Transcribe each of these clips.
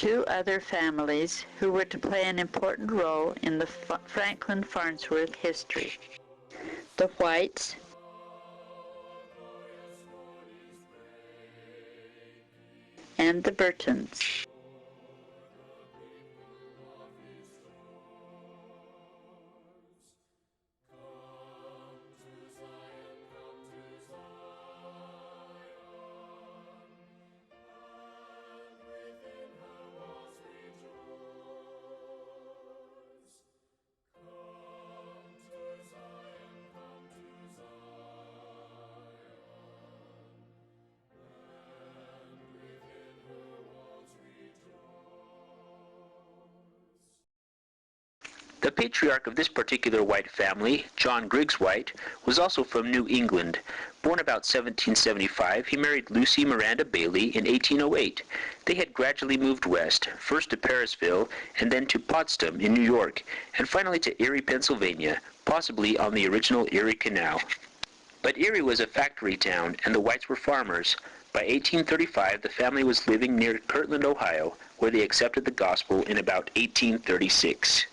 two other families who were to play an important role in the Franklin Farnsworth history: the Whites and the Burtons. The patriarch of this particular White family, John Griggs White, was also from New England. Born about 1775, he married Lucy Miranda Bailey in 1808. They had gradually moved west, first to Parisville, and then to Potsdam in New York, and finally to Erie, Pennsylvania, possibly on the original Erie Canal. But Erie was a factory town, and the Whites were farmers. By 1835, the family was living near Kirtland, Ohio, where they accepted the gospel in about 1836.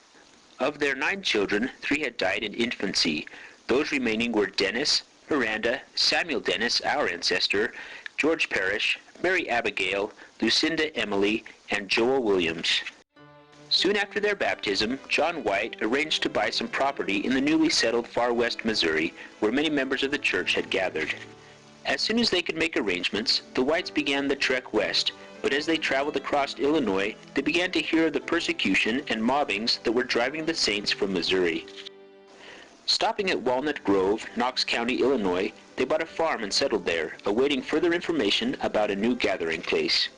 Of their 9 children, 3 had died in infancy. Those remaining were Dennis, Miranda, Samuel Dennis, our ancestor, George Parrish, Mary Abigail, Lucinda Emily, and Joel Williams. Soon after their baptism, John White arranged to buy some property in the newly settled far west Missouri, where many members of the church had gathered. As soon as they could make arrangements, the Whites began the trek west, but as they traveled across Illinois, they began to hear of the persecution and mobbings that were driving the saints from Missouri. Stopping at Walnut Grove, Knox County, Illinois, they bought a farm and settled there, awaiting further information about a new gathering place.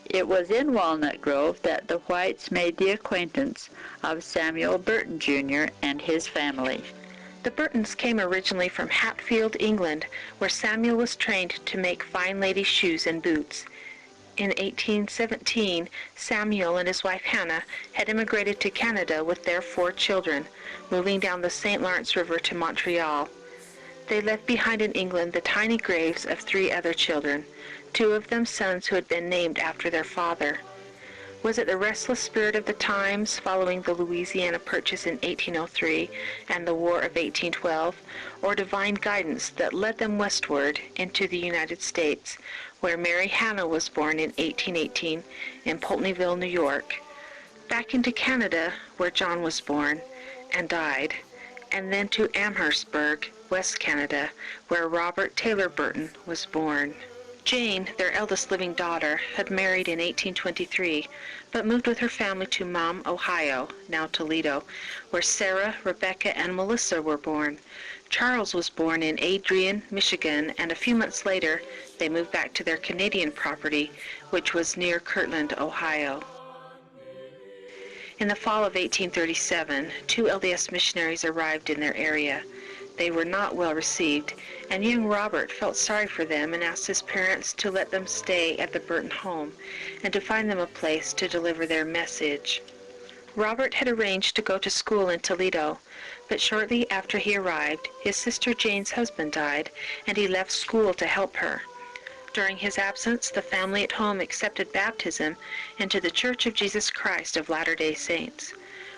It was in Walnut Grove that the Whites made the acquaintance of Samuel Burton, Jr. and his family. The Burtons came originally from Hatfield, England, where Samuel was trained to make fine ladies' shoes and boots. In 1817, Samuel and his wife Hannah had immigrated to Canada with their 4 children, moving down the St. Lawrence River to Montreal. They left behind in England the tiny graves of 3 other children, 2 of them sons who had been named after their father. Was it the restless spirit of the times following the Louisiana Purchase in 1803 and the War of 1812, or divine guidance that led them westward into the United States, where Mary Hannah was born in 1818 in Pulteneyville, New York, back into Canada, where John was born and died, and then to Amherstburg, West Canada, where Robert Taylor Burton was born. Jane, their eldest living daughter, had married in 1823, but moved with her family to Mom, Ohio, now Toledo, where Sarah, Rebecca, and Melissa were born. Charles was born in Adrian, Michigan, and a few months later, they moved back to their Canadian property, which was near Kirtland, Ohio. In the fall of 1837, 2 LDS missionaries arrived in their area. They were not well received, and young Robert felt sorry for them and asked his parents to let them stay at the Burton home and to find them a place to deliver their message. Robert had arranged to go to school in Toledo, but shortly after he arrived, his sister Jane's husband died, and he left school to help her. During his absence, the family at home accepted baptism into the Church of Jesus Christ of Latter-day Saints.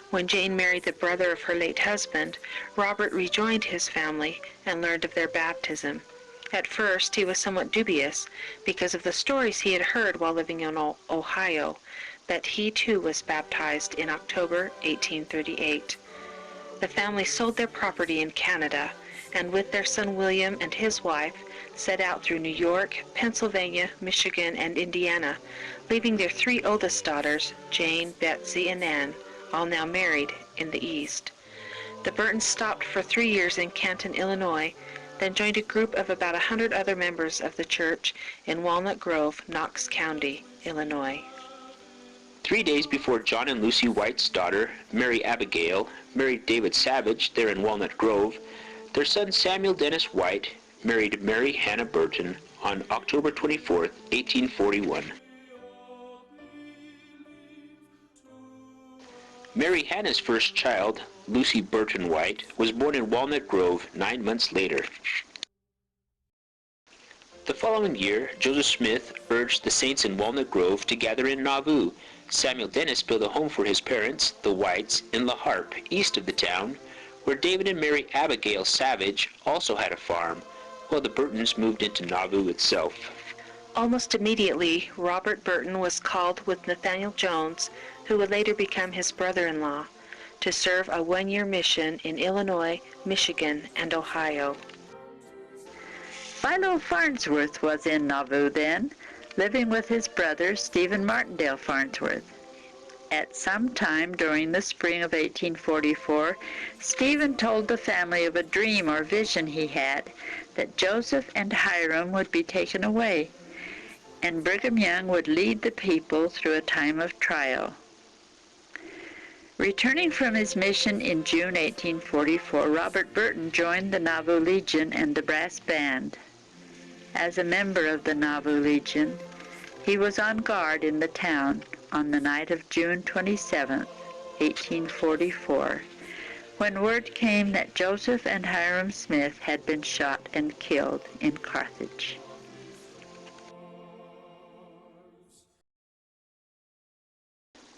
When Jane married the brother of her late husband, Robert rejoined his family and learned of their baptism. At first, he was somewhat dubious because of the stories he had heard while living in Ohio, but he too was baptized in October 1838. The family sold their property in Canada, and with their son William and his wife, set out through New York, Pennsylvania, Michigan, and Indiana, leaving their 3 oldest daughters, Jane, Betsy, and Anne, all now married, in the East. The Burtons stopped for 3 years in Canton, Illinois, then joined a group of about 100 other members of the church in Walnut Grove, Knox County, Illinois. 3 days before John and Lucy White's daughter, Mary Abigail, married David Savage there in Walnut Grove, their son Samuel Dennis White married Mary Hannah Burton on October 24, 1841. Mary Hannah's first child, Lucy Burton White, was born in Walnut Grove 9 months later. The following year, Joseph Smith urged the saints in Walnut Grove to gather in Nauvoo. Samuel Dennis built a home for his parents, the Whites, in La Harpe, east of the town, where David and Mary Abigail Savage also had a farm, while the Burtons moved into Nauvoo itself. Almost immediately, Robert Burton was called with Nathaniel Jones, who would later become his brother-in-law, to serve a one-year mission in Illinois, Michigan, and Ohio. Philo Farnsworth was in Nauvoo then, living with his brother Stephen Martindale Farnsworth. At some time during the spring of 1844, Stephen told the family of a dream or vision he had that Joseph and Hiram would be taken away, and Brigham Young would lead the people through a time of trial. Returning from his mission in June 1844, Robert Burton joined the Nauvoo Legion and the brass band. As a member of the Nauvoo Legion, he was on guard in the town on the night of June 27, 1844, when word came that Joseph and Hiram Smith had been shot and killed in Carthage.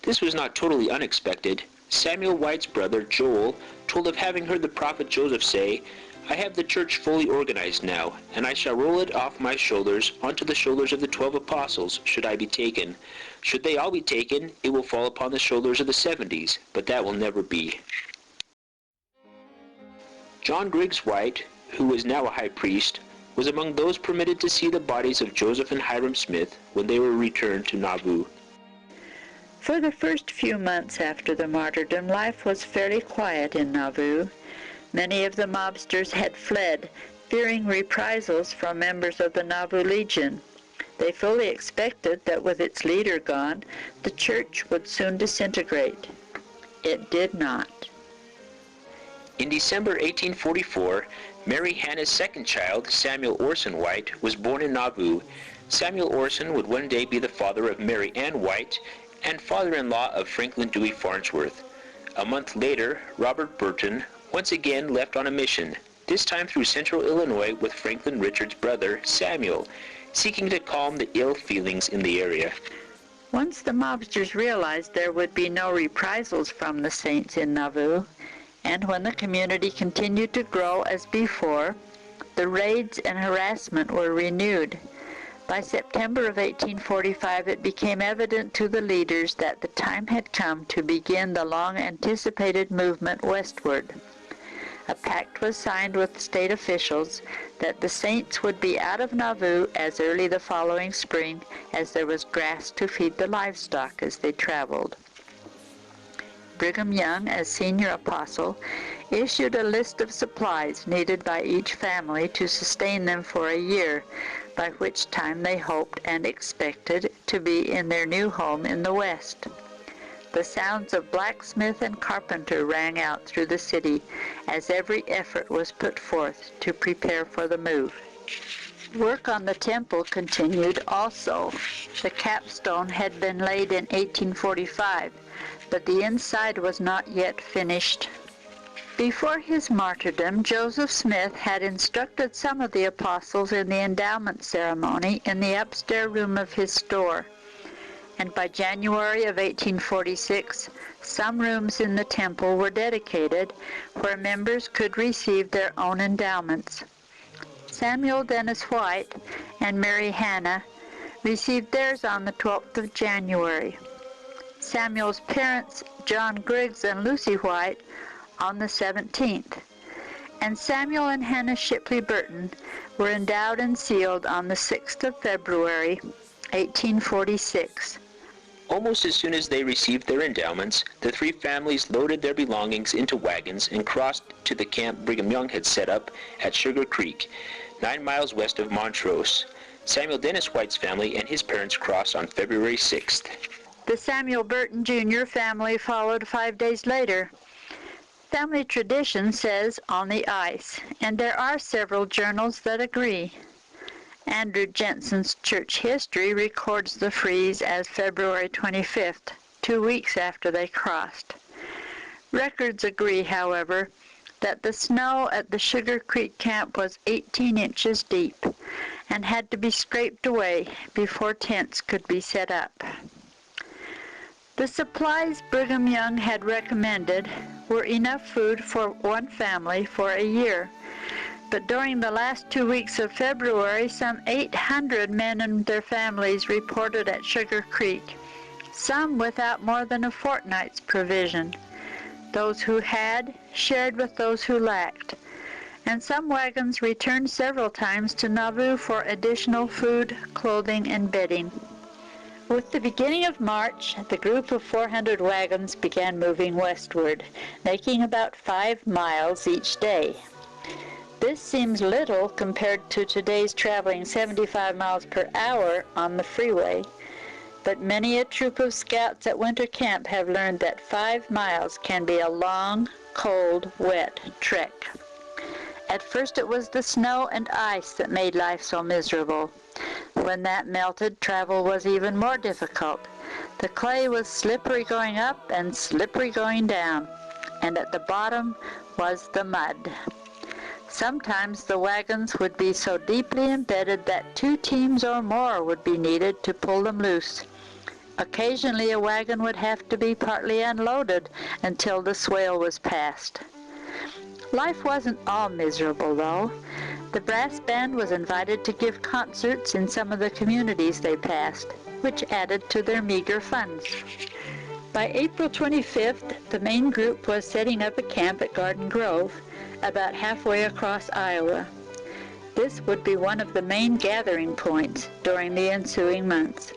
This was not totally unexpected. Samuel White's brother, Joel, told of having heard the prophet Joseph say, "I have the church fully organized now, and I shall roll it off my shoulders onto the shoulders of the 12 apostles, should I be taken. Should they all be taken, it will fall upon the shoulders of the 70s, but that will never be." John Griggs White, who was now a high priest, was among those permitted to see the bodies of Joseph and Hiram Smith when they were returned to Nauvoo. For the first few months after the martyrdom, life was fairly quiet in Nauvoo. Many of the mobsters had fled, fearing reprisals from members of the Nauvoo Legion. They fully expected that with its leader gone, the church would soon disintegrate. It did not. In December 1844, Mary Hannah's second child, Samuel Orson White, was born in Nauvoo. Samuel Orson would one day be the father of Mary Ann White and father-in-law of Franklin Dewey Farnsworth. A month later, Robert Burton once again left on a mission, this time through central Illinois with Franklin Richard's brother, Samuel, seeking to calm the ill feelings in the area. Once the mobsters realized there would be no reprisals from the saints in Nauvoo, and when the community continued to grow as before, the raids and harassment were renewed. By September of 1845, it became evident to the leaders that the time had come to begin the long-anticipated movement westward. A pact was signed with state officials that the saints would be out of Nauvoo as early the following spring as there was grass to feed the livestock as they traveled. Brigham Young, as senior apostle, issued a list of supplies needed by each family to sustain them for a year, by which time they hoped and expected to be in their new home in the West. The sounds of blacksmith and carpenter rang out through the city as every effort was put forth to prepare for the move. Work on the temple continued also. The capstone had been laid in 1845, but the inside was not yet finished. Before his martyrdom, Joseph Smith had instructed some of the apostles in the endowment ceremony in the upstairs room of his store, and by January of 1846, some rooms in the temple were dedicated where members could receive their own endowments. Samuel Dennis White and Mary Hannah received theirs on the 12th of January. Samuel's parents, John Griggs and Lucy White, on the 17th, and Samuel and Hannah Shipley Burton were endowed and sealed on the 6th of February, 1846. Almost as soon as they received their endowments, the three families loaded their belongings into wagons and crossed to the camp Brigham Young had set up at Sugar Creek, 9 miles west of Montrose. Samuel Dennis White's family and his parents crossed on February 6th. The Samuel Burton Jr. family followed 5 days later. Family tradition says on the ice, and there are several journals that agree. Andrew Jensen's church history records the freeze as February 25th, 2 weeks after they crossed. Records agree, however, that the snow at the Sugar Creek camp was 18 inches deep, and had to be scraped away before tents could be set up. The supplies Brigham Young had recommended were enough food for one family for a year, but during the last 2 weeks of February, some 800 men and their families reported at Sugar Creek, some without more than a fortnight's provision. Those who had shared with those who lacked, and some wagons returned several times to Nauvoo for additional food, clothing, and bedding. With the beginning of March, the group of 400 wagons began moving westward, making about 5 miles each day. This seems little compared to today's traveling 75 miles per hour on the freeway, but many a troop of scouts at winter camp have learned that 5 miles can be a long, cold, wet trek. At first it was the snow and ice that made life so miserable. When that melted, travel was even more difficult. The clay was slippery going up and slippery going down, and at the bottom was the mud. Sometimes the wagons would be so deeply embedded that 2 teams or more would be needed to pull them loose. Occasionally a wagon would have to be partly unloaded until the swale was passed. Life wasn't all miserable, though. The brass band was invited to give concerts in some of the communities they passed, which added to their meager funds. By April 25th, the main group was setting up a camp at Garden Grove, about halfway across Iowa. This would be one of the main gathering points during the ensuing months.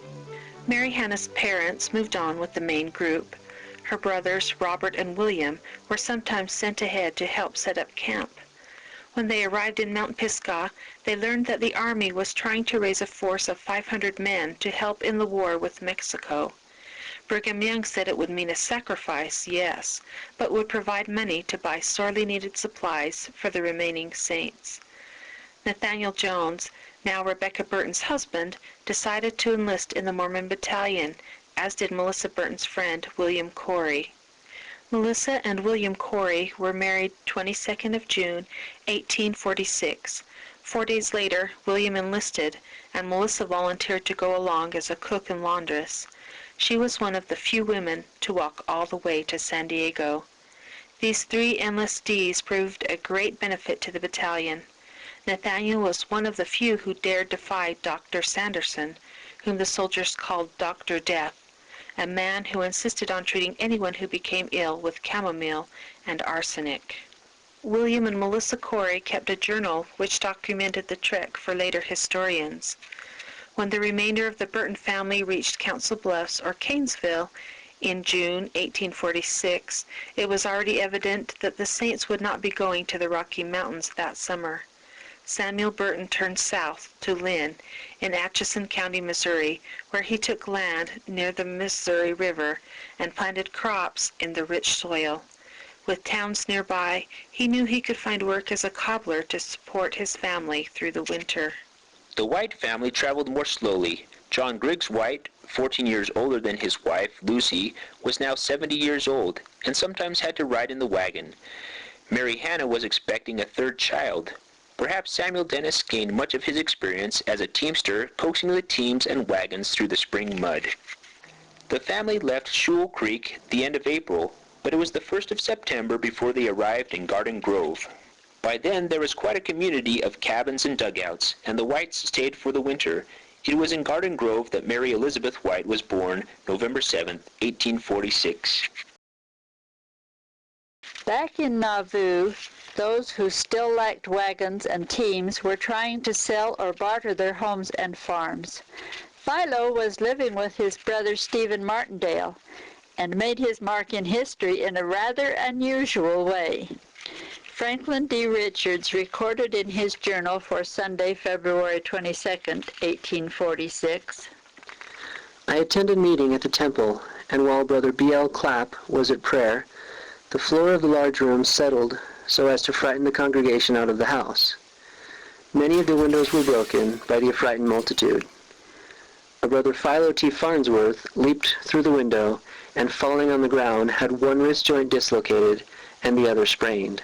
Mary Hannah's parents moved on with the main group. Her brothers, Robert and William, were sometimes sent ahead to help set up camp. When they arrived in Mount Pisgah, they learned that the Army was trying to raise a force of 500 men to help in the war with Mexico. Brigham Young said it would mean a sacrifice, yes, but would provide money to buy sorely needed supplies for the remaining saints. Nathaniel Jones, now Rebecca Burton's husband, decided to enlist in the Mormon Battalion, as did Melissa Burton's friend, William Corey. Melissa and William Corey were married 22nd of June, 1846. 4 days later, William enlisted, and Melissa volunteered to go along as a cook and laundress. She was one of the few women to walk all the way to San Diego. These 3 enlistees proved a great benefit to the battalion. Nathaniel was one of the few who dared defy Dr. Sanderson, whom the soldiers called Dr. Death, a man who insisted on treating anyone who became ill with chamomile and arsenic. William and Melissa Corey kept a journal which documented the trek for later historians. When the remainder of the Burton family reached Council Bluffs or Canesville in June 1846, it was already evident that the Saints would not be going to the Rocky Mountains that summer. Samuel Burton turned south to Lynn in Atchison County, Missouri, where he took land near the Missouri River and planted crops in the rich soil. With towns nearby, he knew he could find work as a cobbler to support his family through the winter. The White family traveled more slowly. John Griggs White, 14 years older than his wife, Lucy, was now 70 years old and sometimes had to ride in the wagon. Mary Hannah was expecting a 3rd child. Perhaps Samuel Dennis gained much of his experience as a teamster coaxing the teams and wagons through the spring mud. The family left Shoal Creek the end of April, but it was the 1st of September before they arrived in Garden Grove. By then there was quite a community of cabins and dugouts, and the Whites stayed for the winter. It was in Garden Grove that Mary Elizabeth White was born November 7, 1846. Back in Nauvoo, those who still lacked wagons and teams were trying to sell or barter their homes and farms. Philo was living with his brother Stephen Martindale and made his mark in history in a rather unusual way. Franklin D. Richards recorded in his journal for Sunday, February 22, 1846. I attended meeting at the temple, and while Brother B.L. Clapp was at prayer, the floor of the large room settled so as to frighten the congregation out of the house. Many of the windows were broken by the affrighted multitude. A Brother Philo T. Farnsworth leaped through the window and, falling on the ground, had one wrist joint dislocated and the other sprained.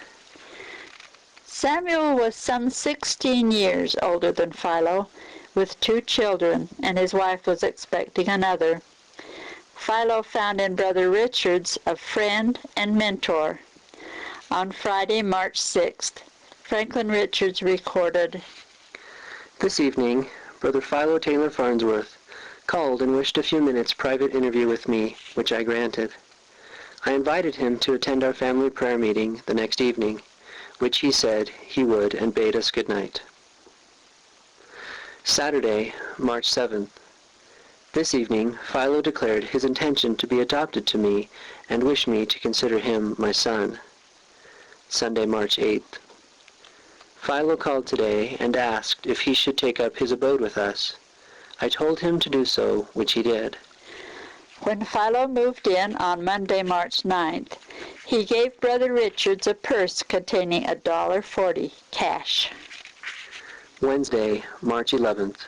Samuel was some 16 years older than Philo, with 2 children, and his wife was expecting another. Philo found in Brother Richards a friend and mentor. On Friday, March 6th, Franklin Richards recorded, This evening, Brother Philo Taylor Farnsworth called and wished a few minutes' private interview with me, which I granted. I invited him to attend our family prayer meeting the next evening, which he said he would, and bade us good night. Saturday, March 7th. This evening, Philo declared his intention to be adopted to me and wished me to consider him my son. Sunday, March 8th. Philo called today and asked if he should take up his abode with us. I told him to do so, which he did. When Philo moved in on Monday, March 9th, he gave Brother Richards a purse containing $1.40 cash. Wednesday, March 11th.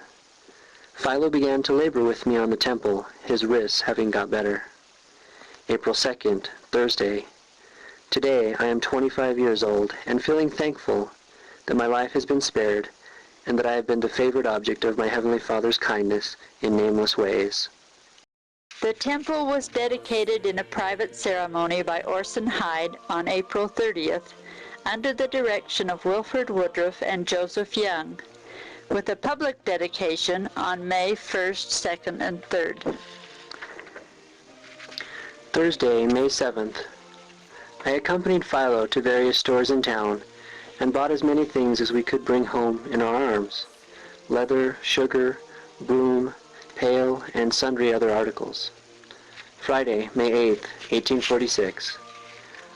Philo began to labor with me on the temple, his wrists having got better. April 2nd, Thursday. Today I am 25 years old and feeling thankful that my life has been spared and that I have been the favored object of my Heavenly Father's kindness in nameless ways. The temple was dedicated in a private ceremony by Orson Hyde on April 30th, under the direction of Wilford Woodruff and Joseph Young, with a public dedication on May 1st, 2nd, and 3rd. Thursday, May 7th. I accompanied Philo to various stores in town and bought as many things as we could bring home in our arms: leather, sugar, broom, pail, and sundry other articles. Friday, May 8th, 1846.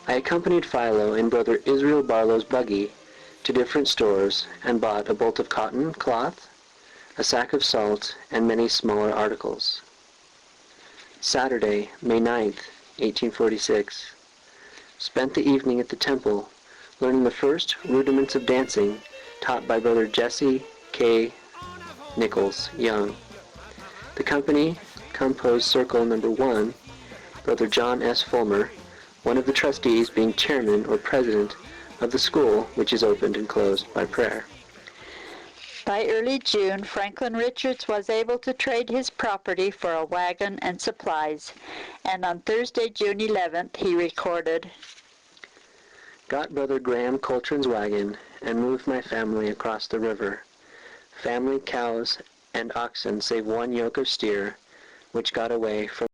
I accompanied Philo in Brother Israel Barlow's buggy to different stores and bought a bolt of cotton cloth, a sack of salt, and many smaller articles. Saturday, May 9th, 1846. Spent the evening at the temple learning the first rudiments of dancing taught by Brother Jesse K. Nichols Young. The company composed Circle Number 1, Brother John S. Fulmer, one of the trustees being chairman or president of the school, which is opened and closed by prayer. By early June, Franklin Richards was able to trade his property for a wagon and supplies, and on Thursday, June 11th, he recorded, Got Brother Graham Coltrane's wagon and moved my family across the river. Family, cows, and oxen save one yoke of steer, which got away from